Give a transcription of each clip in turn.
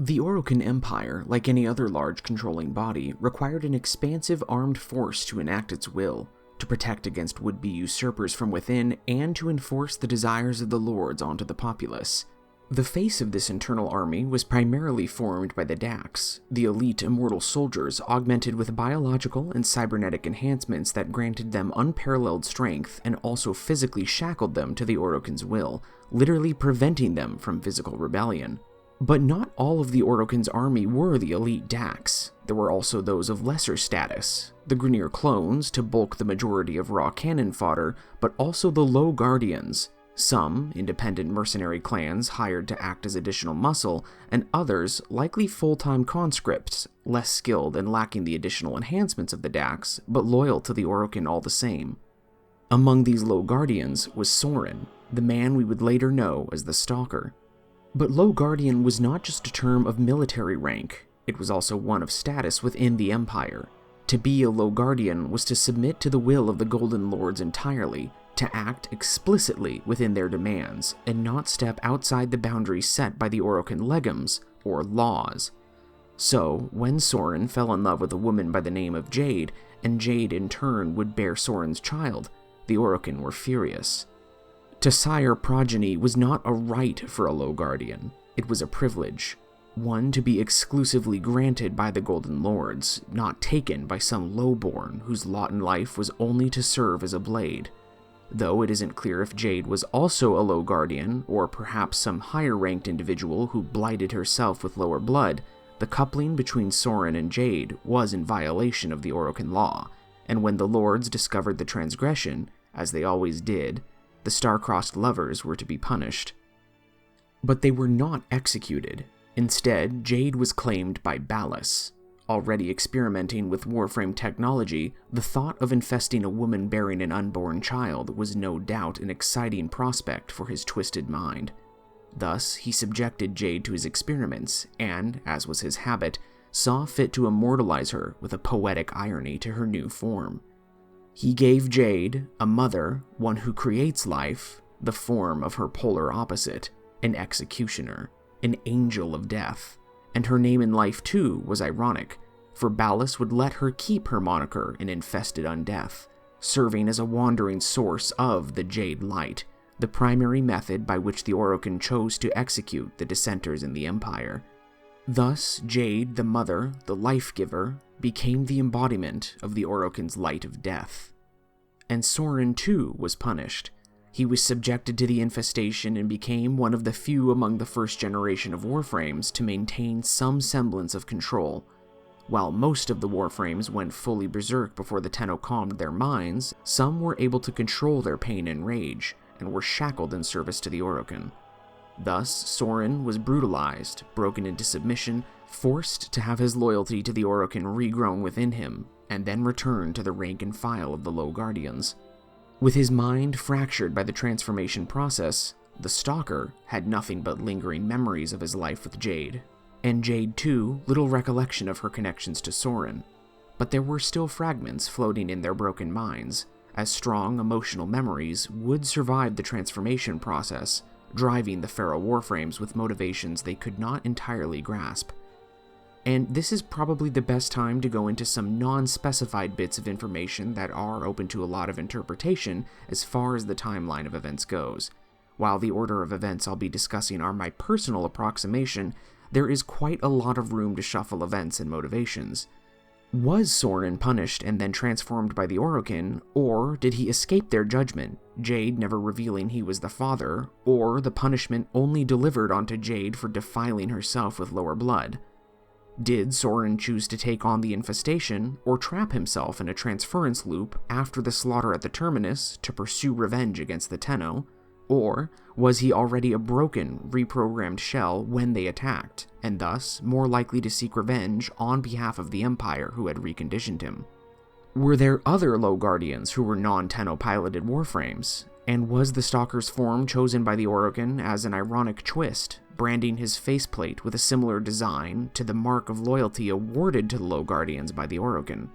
The Orokin Empire, like any other large controlling body, required an expansive armed force to enact its will, to protect against would-be usurpers from within, and to enforce the desires of the lords onto the populace. The face of this internal army was primarily formed by the Dax, the elite immortal soldiers augmented with biological and cybernetic enhancements that granted them unparalleled strength and also physically shackled them to the Orokin's will, literally preventing them from physical rebellion. But not all of the Orokin's army were the elite Dax. There were also those of lesser status, the Grineer clones to bulk the majority of raw cannon fodder, but also the Low Guardians, some independent mercenary clans hired to act as additional muscle, and others likely full-time conscripts, less skilled and lacking the additional enhancements of the Dax, but loyal to the Orokin all the same. Among these Low Guardians was Soren, the man we would later know as the Stalker. But Low Guardian was not just a term of military rank, it was also one of status within the Empire. To be a Low Guardian was to submit to the will of the Golden Lords entirely, to act explicitly within their demands, and not step outside the boundaries set by the Orokin legems, or laws. So, when Soren fell in love with a woman by the name of Jade, and Jade in turn would bear Soren's child, the Orokin were furious. To sire progeny was not a right for a Low Guardian, it was a privilege, one to be exclusively granted by the Golden Lords, not taken by some lowborn whose lot in life was only to serve as a blade. Though it isn't clear if Jade was also a Low Guardian, or perhaps some higher-ranked individual who blighted herself with lower blood, the coupling between Soren and Jade was in violation of the Orokin law, and when the Lords discovered the transgression, as they always did, the star-crossed lovers were to be punished. But they were not executed. Instead, Jade was claimed by Ballas. Already experimenting with Warframe technology, the thought of infesting a woman bearing an unborn child was no doubt an exciting prospect for his twisted mind. Thus, he subjected Jade to his experiments and, as was his habit, saw fit to immortalize her with a poetic irony to her new form. He gave Jade, a mother, one who creates life, the form of her polar opposite, an executioner, an angel of death. And her name in life too was ironic, for Ballas would let her keep her moniker in Infested Undeath, serving as a wandering source of the Jade Light, the primary method by which the Orokin chose to execute the dissenters in the Empire. Thus, Jade, the mother, the life-giver, became the embodiment of the Orokin's light of death. And Soren too was punished. He was subjected to the infestation and became one of the few among the first generation of Warframes to maintain some semblance of control. While most of the Warframes went fully berserk before the Tenno calmed their minds, some were able to control their pain and rage, and were shackled in service to the Orokin. Thus, Soren was brutalized, broken into submission, forced to have his loyalty to the Orokin regrown within him, and then returned to the rank and file of the Low Guardians. With his mind fractured by the transformation process, the Stalker had nothing but lingering memories of his life with Jade, and Jade too little recollection of her connections to Soren. But there were still fragments floating in their broken minds, as strong emotional memories would survive the transformation process, driving the feral Warframes with motivations they could not entirely grasp. And this is probably the best time to go into some non-specified bits of information that are open to a lot of interpretation as far as the timeline of events goes. While the order of events I'll be discussing are my personal approximation, there is quite a lot of room to shuffle events and motivations. Was Soren punished and then transformed by the Orokin, or did he escape their judgment, Jade never revealing he was the father, or the punishment only delivered onto Jade for defiling herself with lower blood? Did Soren choose to take on the infestation, or trap himself in a transference loop after the slaughter at the Terminus to pursue revenge against the Tenno? Or was he already a broken, reprogrammed shell when they attacked, and thus more likely to seek revenge on behalf of the Empire who had reconditioned him? Were there other Low Guardians who were non-Tenno piloted Warframes? And was the Stalker's form chosen by the Orokin as an ironic twist, branding his faceplate with a similar design to the mark of loyalty awarded to the Low Guardians by the Orokin?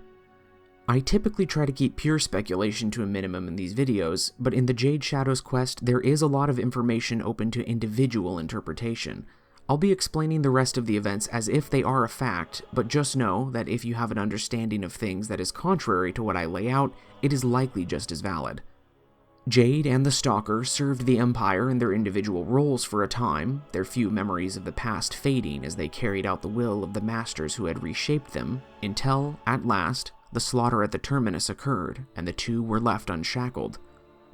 I typically try to keep pure speculation to a minimum in these videos, but in the Jade Shadows quest there is a lot of information open to individual interpretation. I'll be explaining the rest of the events as if they are a fact, but just know that if you have an understanding of things that is contrary to what I lay out, it is likely just as valid. Jade and the Stalker served the Empire in their individual roles for a time, their few memories of the past fading as they carried out the will of the masters who had reshaped them, until, at last, the slaughter at the terminus occurred, and the two were left unshackled.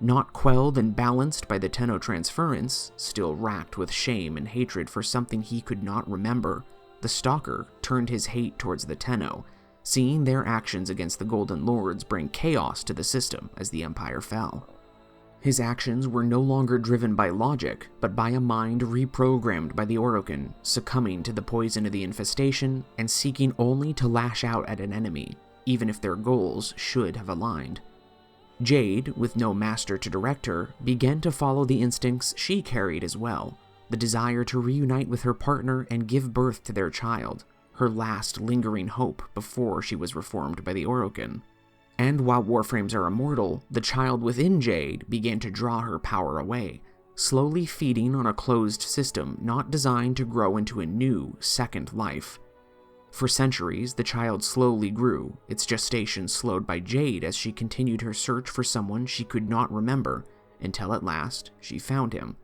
Not quelled and balanced by the Tenno transference, still racked with shame and hatred for something he could not remember, the Stalker turned his hate towards the Tenno, seeing their actions against the Golden Lords bring chaos to the system as the Empire fell. His actions were no longer driven by logic, but by a mind reprogrammed by the Orokin, succumbing to the poison of the infestation and seeking only to lash out at an enemy, even if their goals should have aligned. Jade, with no master to direct her, began to follow the instincts she carried as well, the desire to reunite with her partner and give birth to their child, her last lingering hope before she was reformed by the Orokin. And while Warframes are immortal, the child within Jade began to draw her power away, slowly feeding on a closed system not designed to grow into a new, second life. For centuries, the child slowly grew, its gestation slowed by Jade as she continued her search for someone she could not remember, until at last, she found him.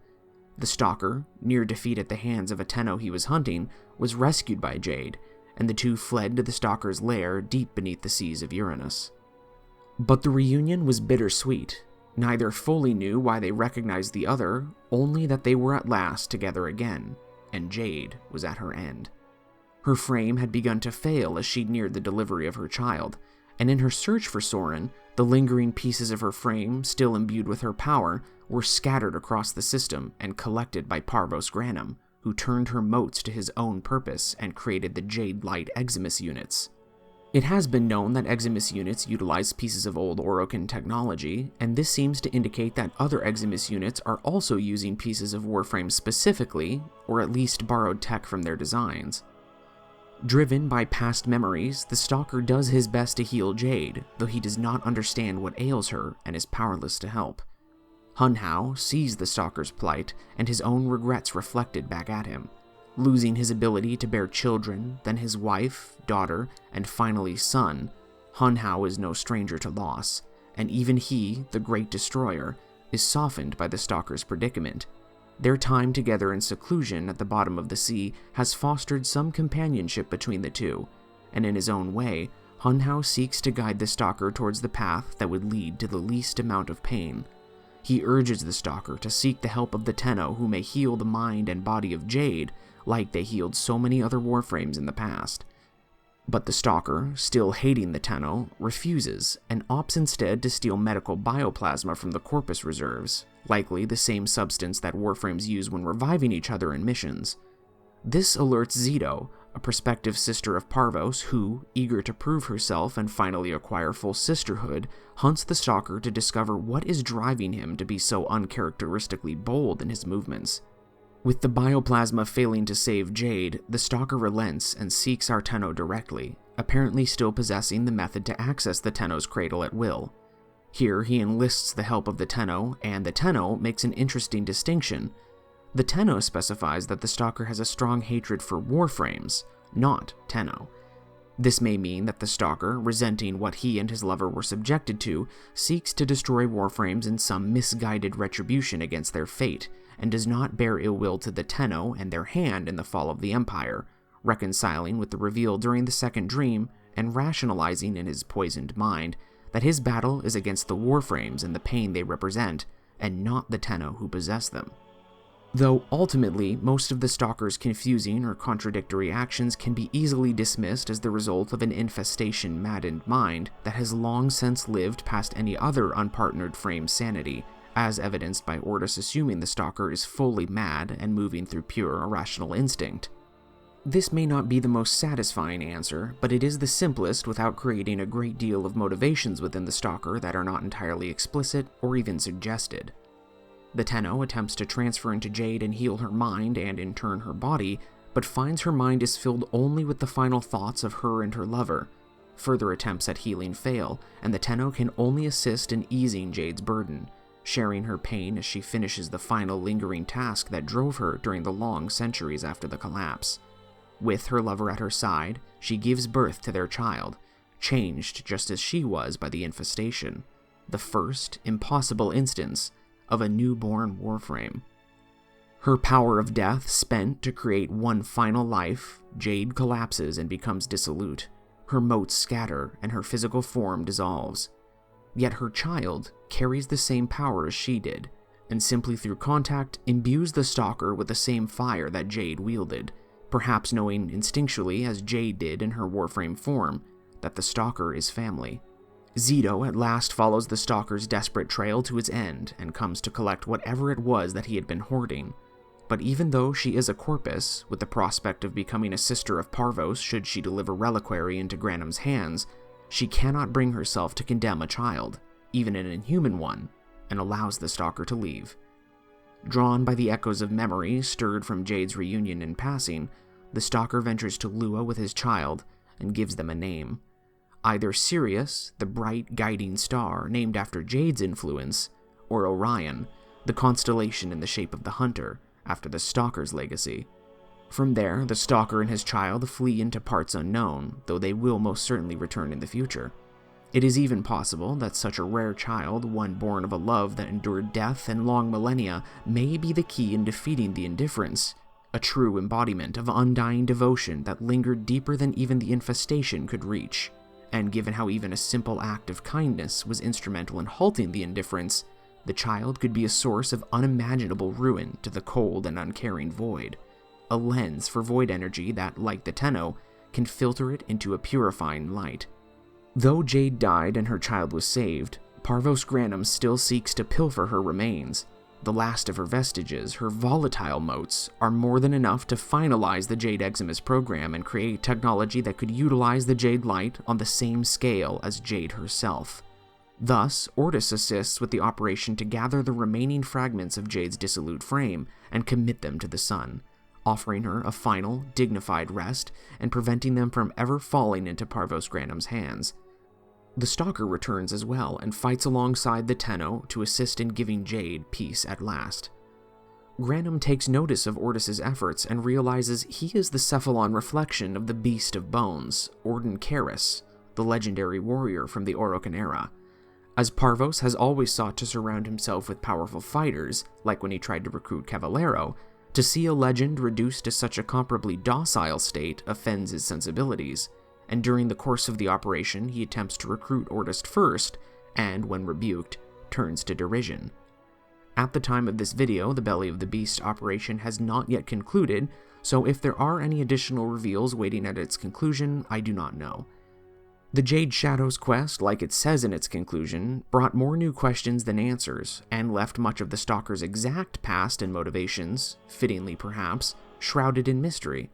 The Stalker, near defeat at the hands of a Tenno he was hunting, was rescued by Jade, and the two fled to the Stalker's lair deep beneath the seas of Uranus. But the reunion was bittersweet. Neither fully knew why they recognized the other, only that they were at last together again, and Jade was at her end. Her frame had begun to fail as she neared the delivery of her child, and in her search for Soren, the lingering pieces of her frame, still imbued with her power, were scattered across the system and collected by Parvos Granum, who turned her motes to his own purpose and created the Jade Light Eximus units. It has been known that Eximus units utilize pieces of old Orokin technology, and this seems to indicate that other Eximus units are also using pieces of Warframe specifically, or at least borrowed tech from their designs. Driven by past memories, the Stalker does his best to heal Jade, though he does not understand what ails her and is powerless to help. Hun Hao sees the Stalker's plight and his own regrets reflected back at him. Losing his ability to bear children, then his wife, daughter, and finally son, Hun Hao is no stranger to loss, and even he, the Great Destroyer, is softened by the Stalker's predicament. Their time together in seclusion at the bottom of the sea has fostered some companionship between the two, and in his own way, Hun Hao seeks to guide the Stalker towards the path that would lead to the least amount of pain. He urges the Stalker to seek the help of the Tenno who may heal the mind and body of Jade, like they healed so many other Warframes in the past. But the Stalker, still hating the Tenno, refuses and opts instead to steal medical bioplasma from the Corpus reserves, likely the same substance that Warframes use when reviving each other in missions. This alerts Zito, a prospective sister of Parvos who, eager to prove herself and finally acquire full sisterhood, hunts the Stalker to discover what is driving him to be so uncharacteristically bold in his movements. With the bioplasma failing to save Jade, the Stalker relents and seeks our Tenno directly, apparently still possessing the method to access the Tenno's cradle at will. Here he enlists the help of the Tenno, and the Tenno makes an interesting distinction. The Tenno specifies that the Stalker has a strong hatred for Warframes, not Tenno. This may mean that the Stalker, resenting what he and his lover were subjected to, seeks to destroy Warframes in some misguided retribution against their fate, and does not bear ill will to the Tenno and their hand in the fall of the Empire, reconciling with the reveal during the second dream and rationalizing in his poisoned mind that his battle is against the Warframes and the pain they represent, and not the Tenno who possess them. Though ultimately, most of the Stalker's confusing or contradictory actions can be easily dismissed as the result of an infestation-maddened mind that has long since lived past any other unpartnered frame's sanity, as evidenced by Ortis assuming the Stalker is fully mad and moving through pure irrational instinct. This may not be the most satisfying answer, but it is the simplest without creating a great deal of motivations within the Stalker that are not entirely explicit or even suggested. The Tenno attempts to transfer into Jade and heal her mind and in turn her body, but finds her mind is filled only with the final thoughts of her and her lover. Further attempts at healing fail, and the Tenno can only assist in easing Jade's burden. sharing her pain as she finishes the final lingering task that drove her during the long centuries after the collapse. With her lover at her side, she gives birth to their child, changed just as she was by the infestation, the first impossible instance of a newborn Warframe. Her power of death spent to create one final life, Jade collapses and becomes dissolute. Her motes scatter and her physical form dissolves. Yet her child carries the same power as she did, and simply through contact imbues the stalker with the same fire that Jade wielded, perhaps knowing instinctually, as Jade did in her Warframe form, that the stalker is family. Zito at last follows the stalker's desperate trail to its end and comes to collect whatever it was that he had been hoarding. But even though she is a corpus, with the prospect of becoming a sister of Parvos should she deliver reliquary into Granum's hands, she cannot bring herself to condemn a child, even an inhuman one, and allows the stalker to leave. Drawn by the echoes of memory stirred from Jade's reunion in passing, the stalker ventures to Lua with his child and gives them a name. Either Sirius, the bright guiding star named after Jade's influence, or Orion, the constellation in the shape of the hunter, after the stalker's legacy. From there, the stalker and his child flee into parts unknown, though they will most certainly return in the future. It is even possible that such a rare child, one born of a love that endured death and long millennia, may be the key in defeating the indifference, a true embodiment of undying devotion that lingered deeper than even the infestation could reach. And given how even a simple act of kindness was instrumental in halting the indifference, the child could be a source of unimaginable ruin to the cold and uncaring void, a lens for void energy that, like the Tenno, can filter it into a purifying light. Though Jade died and her child was saved, Parvos Granum still seeks to pilfer her remains. The last of her vestiges, her volatile motes, are more than enough to finalize the Jade Eximus program and create technology that could utilize the Jade Light on the same scale as Jade herself. Thus, Ortis assists with the operation to gather the remaining fragments of Jade's dissolute frame and commit them to the sun, offering her a final, dignified rest and preventing them from ever falling into Parvos Granum's hands. The Stalker returns as well and fights alongside the Tenno to assist in giving Jade peace at last. Granum takes notice of Ortis's efforts and realizes he is the Cephalon reflection of the Beast of Bones, Orden Karis, the legendary warrior from the Orokin era. As Parvos has always sought to surround himself with powerful fighters, like when he tried to recruit Cavallero, to see a legend reduced to such a comparably docile state offends his sensibilities, and during the course of the operation he attempts to recruit Ortis first, and, when rebuked, turns to derision. At the time of this video, the Belly of the Beast operation has not yet concluded, so if there are any additional reveals waiting at its conclusion, I do not know. The Jade Shadows quest, like it says in its conclusion, brought more new questions than answers, and left much of the Stalker's exact past and motivations, fittingly perhaps, shrouded in mystery.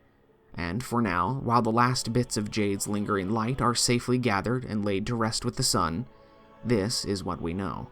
And for now, while the last bits of Jade's lingering light are safely gathered and laid to rest with the sun, this is what we know.